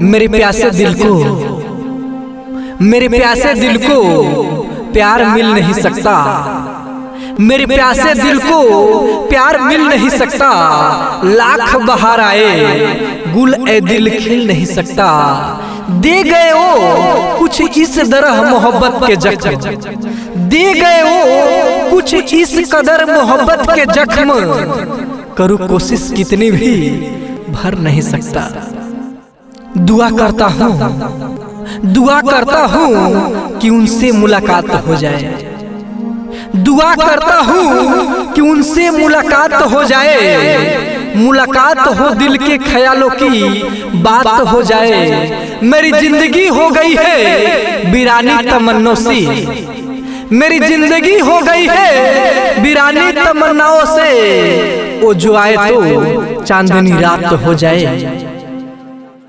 मेरे प्यासे दिल को, मेरे प्यासे दिल को प्यार मिल नहीं सकता। मेरे प्यासे दिल को प्यार मिल नहीं सकता। लाख बहार आए गुल ए दिल खिल नहीं सकता। दे गए वो कुछ इस तरह मोहब्बत के जख्म, दे गए वो कुछ इस कदर मोहब्बत के जख्म। करूँ कोशिश कितनी भी भर नहीं सकता। दुआ करता हूँ, दुआ करता हूँ कि उनसे मुलाकात हो जाए। दुआ करता हूँ कि उनसे मुलाकात हो जाए। मुलाकात हो दिल के ख्यालों की बात हो जाए। मेरी जिंदगी हो गई है वीरानी तमन्नों से, मेरी जिंदगी हो गई है वीरानी तमन्नाओं से। वो जो आए तो चांदनी रात हो जाए।